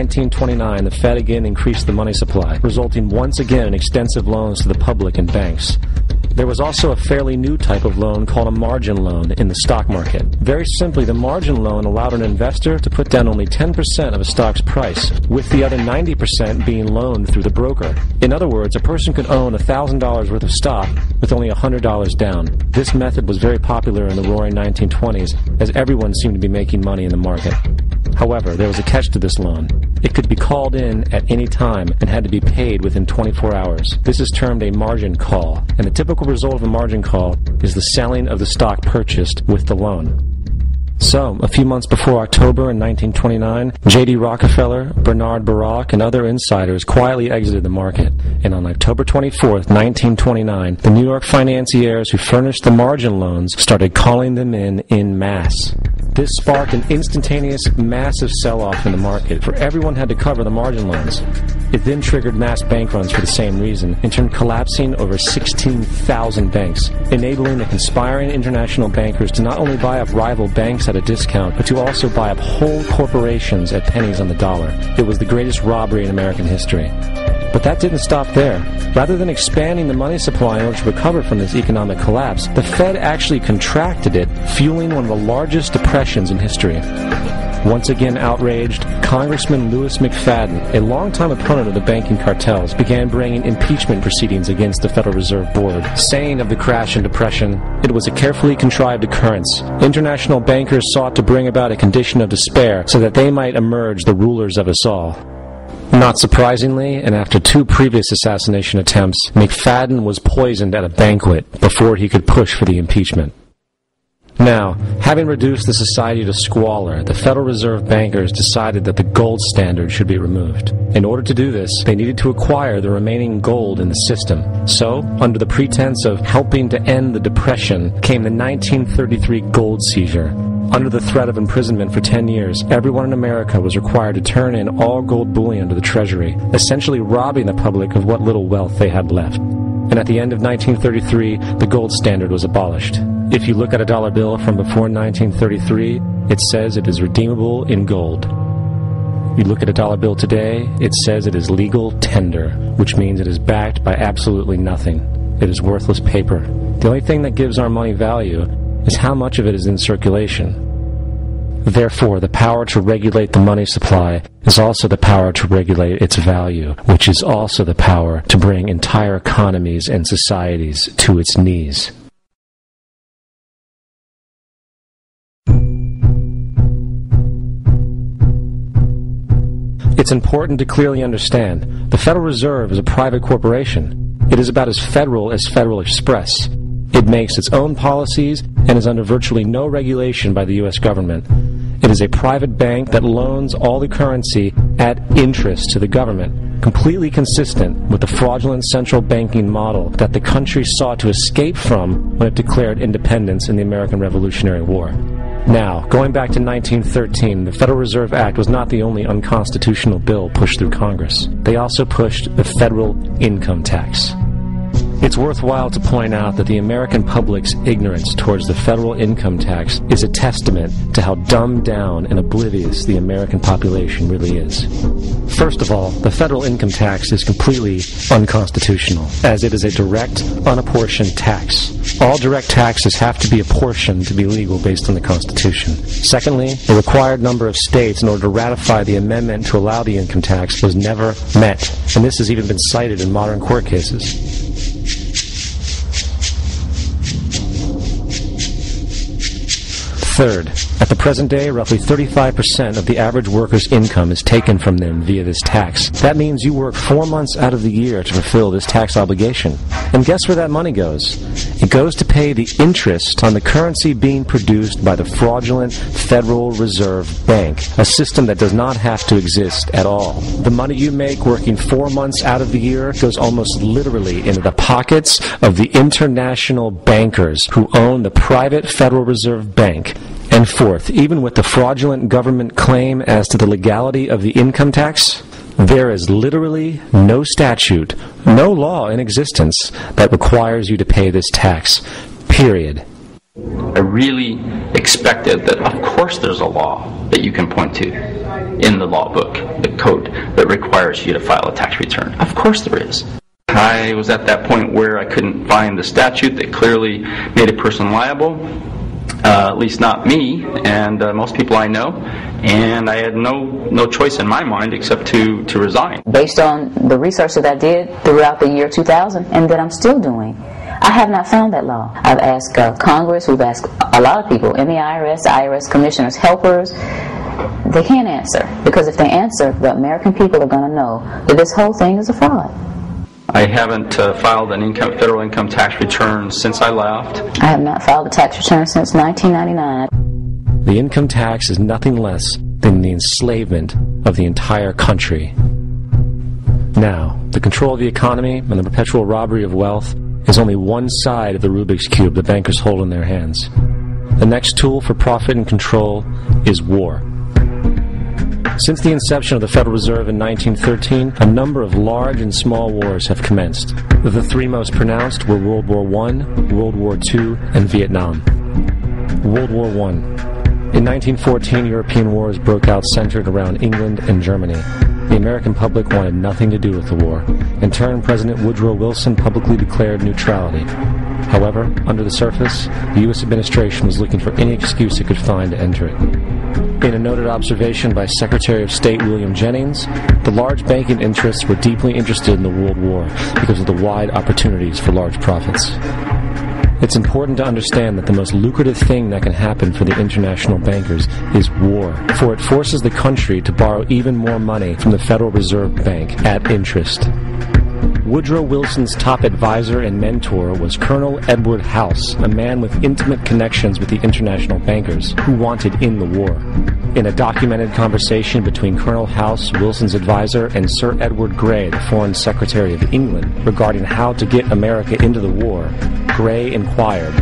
1929, the Fed again increased the money supply, resulting once again in extensive loans to the public and banks. There was also a fairly new type of loan called a margin loan in the stock market. Very simply, the margin loan allowed an investor to put down only 10% of a stock's price, with the other 90% being loaned through the broker. In other words, a person could own $1,000 worth of stock with only $100 down. This method was very popular in the roaring 1920s, as everyone seemed to be making money in the market. However, there was a catch to this loan. It could be called in at any time and had to be paid within 24 hours. This is termed a margin call, and the typical result of a margin call is the selling of the stock purchased with the loan. So, a few months before October in 1929, J.D. Rockefeller, Bernard Baruch, and other insiders quietly exited the market. And on October 24th, 1929, the New York financiers who furnished the margin loans started calling them in masse. This sparked an instantaneous, massive sell-off in the market, for everyone had to cover the margin loans. It then triggered mass bank runs for the same reason, in turn collapsing over 16,000 banks, enabling the conspiring international bankers to not only buy up rival banks at a discount, but to also buy up whole corporations at pennies on the dollar. It was the greatest robbery in American history. But that didn't stop there. Rather than expanding the money supply in order to recover from this economic collapse, the Fed actually contracted it, fueling one of the largest depressions in history. Once again outraged, Congressman Louis McFadden, a longtime opponent of the banking cartels, began bringing impeachment proceedings against the Federal Reserve Board, saying of the crash and depression, it was a carefully contrived occurrence. International bankers sought to bring about a condition of despair so that they might emerge the rulers of us all. Not surprisingly, and after 2 previous assassination attempts, McFadden was poisoned at a banquet before he could push for the impeachment. Now, having reduced the society to squalor, the Federal Reserve bankers decided that the gold standard should be removed. In order to do this, they needed to acquire the remaining gold in the system. So, under the pretense of helping to end the Depression, came the 1933 gold seizure. Under the threat of imprisonment for 10 years, everyone in America was required to turn in all gold bullion to the Treasury, essentially robbing the public of what little wealth they had left. And at the end of 1933, the gold standard was abolished. If you look at a dollar bill from before 1933, it says it is redeemable in gold. You look at a dollar bill today, it says it is legal tender, which means it is backed by absolutely nothing. It is worthless paper. The only thing that gives our money value is how much of it is in circulation. Therefore, the power to regulate the money supply is also the power to regulate its value, which is also the power to bring entire economies and societies to its knees. It's important to clearly understand the Federal Reserve is a private corporation. It is about as Federal Express. It makes its own policies and is under virtually no regulation by the U.S. government. It is a private bank that loans all the currency at interest to the government, completely consistent with the fraudulent central banking model that the country sought to escape from when it declared independence in the American Revolutionary War. Now, going back to 1913, the Federal Reserve Act was not the only unconstitutional bill pushed through Congress. They also pushed the federal income tax. It's worthwhile to point out that the American public's ignorance towards the federal income tax is a testament to how dumbed down and oblivious the American population really is. First of all, the federal income tax is completely unconstitutional, as it is a direct, unapportioned tax. All direct taxes have to be apportioned to be legal based on the Constitution. Secondly, the required number of states in order to ratify the amendment to allow the income tax was never met, and this has even been cited in modern court cases. Third, at the present day, roughly 35% of the average worker's income is taken from them via this tax. That means you work 4 months out of the year to fulfill this tax obligation. And guess where that money goes? It goes to pay the interest on the currency being produced by the fraudulent Federal Reserve Bank, a system that does not have to exist at all. The money you make working 4 months out of the year goes almost literally into the pockets of the international bankers who own the private Federal Reserve Bank. And fourth, even with the fraudulent government claim as to the legality of the income tax, there is literally no statute, no law in existence that requires you to pay this tax. Period. I really expected that, of course, there's a law that you can point to in the law book, the code that requires you to file a tax return. Of course there is. I was at that point where I couldn't find the statute that clearly made a person liable, at least not me and most people I know, and I had no choice in my mind except to resign. Based on the research that I did throughout the year 2000 and that I'm still doing, I have not found that law. I've asked Congress, we've asked a lot of people in the IRS commissioners, helpers. They can't answer, because if they answer, the American people are going to know that this whole thing is a fraud. I haven't filed an federal income tax return since I left. I have not filed a tax return since 1999. The income tax is nothing less than the enslavement of the entire country. Now, the control of the economy and the perpetual robbery of wealth is only one side of the Rubik's Cube the bankers hold in their hands. The next tool for profit and control is war. Since the inception of the Federal Reserve in 1913, a number of large and small wars have commenced. The three most pronounced were World War I, World War II, and Vietnam. World War I. In 1914, European wars broke out centered around England and Germany. The American public wanted nothing to do with the war. In turn, President Woodrow Wilson publicly declared neutrality. However, under the surface, the U.S. administration was looking for any excuse it could find to enter it. In a noted observation by Secretary of State William Jennings, the large banking interests were deeply interested in the World War because of the wide opportunities for large profits. It's important to understand that the most lucrative thing that can happen for the international bankers is war, for it forces the country to borrow even more money from the Federal Reserve Bank at interest. Woodrow Wilson's top advisor and mentor was Colonel Edward House, a man with intimate connections with the international bankers who wanted in the war. In a documented conversation between Colonel House, Wilson's advisor, and Sir Edward Grey, the Foreign Secretary of England, regarding how to get America into the war, Grey inquired,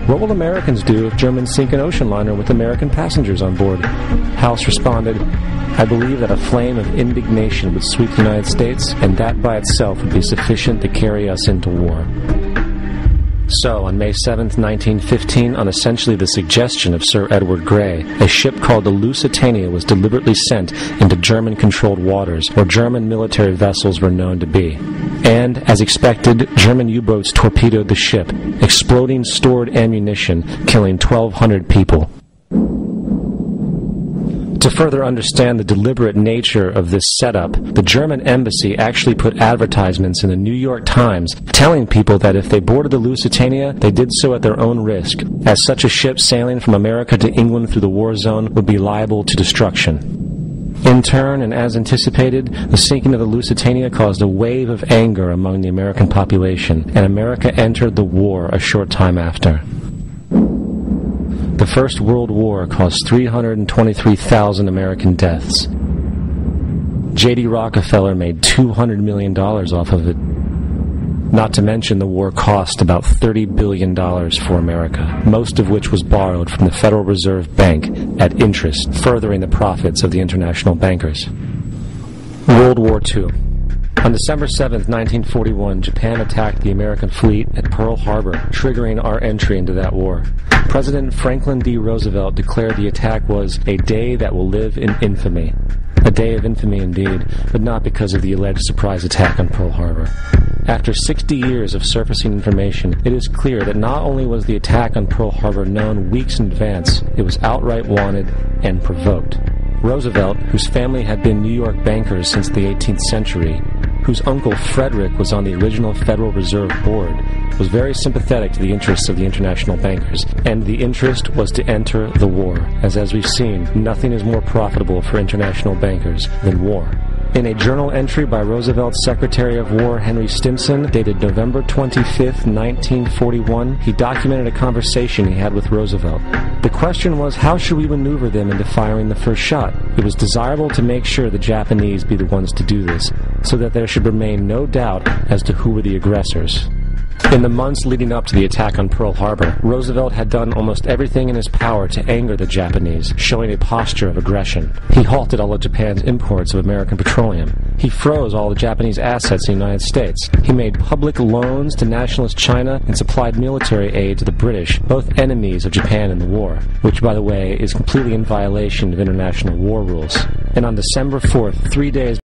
"What will Americans do if Germans sink an ocean liner with American passengers on board?" House responded, "I believe that a flame of indignation would sweep the United States, and that by itself would be sufficient to carry us into war." So, on May 7, 1915, on essentially the suggestion of Sir Edward Grey, a ship called the Lusitania was deliberately sent into German-controlled waters, where German military vessels were known to be. And, as expected, German U-boats torpedoed the ship, exploding stored ammunition, killing 1,200 people. To further understand the deliberate nature of this setup, the German embassy actually put advertisements in the New York Times telling people that if they boarded the Lusitania, they did so at their own risk, as such a ship sailing from America to England through the war zone would be liable to destruction. In turn, and as anticipated, the sinking of the Lusitania caused a wave of anger among the American population, and America entered the war a short time after. The First World War caused 323,000 American deaths. J.D. Rockefeller made $200 million off of it. Not to mention the war cost about $30 billion for America, most of which was borrowed from the Federal Reserve Bank at interest, furthering the profits of the international bankers. World War II. On December 7, 1941, Japan attacked the American fleet at Pearl Harbor, triggering our entry into that war. President Franklin D. Roosevelt declared the attack was a day that will live in infamy. A day of infamy indeed, but not because of the alleged surprise attack on Pearl Harbor. After 60 years of surfacing information, it is clear that not only was the attack on Pearl Harbor known weeks in advance, it was outright wanted and provoked. Roosevelt, whose family had been New York bankers since the 18th century, whose uncle Frederick was on the original Federal Reserve Board, was very sympathetic to the interests of the international bankers, and the interest was to enter the war, as we've seen, nothing is more profitable for international bankers than war. In a journal entry by Roosevelt's Secretary of War Henry Stimson, dated November 25, 1941, he documented a conversation he had with Roosevelt. The question was, how should we maneuver them into firing the first shot? It was desirable to make sure the Japanese be the ones to do this, so that there should remain no doubt as to who were the aggressors. In the months leading up to the attack on Pearl Harbor, Roosevelt had done almost everything in his power to anger the Japanese, showing a posture of aggression. He halted all of Japan's imports of American petroleum, He froze all the Japanese assets in the United States. He made public loans to nationalist China and supplied military aid to the British, both enemies of Japan in the war, which, by the way, is completely in violation of international war rules. And on December 4th, 3 days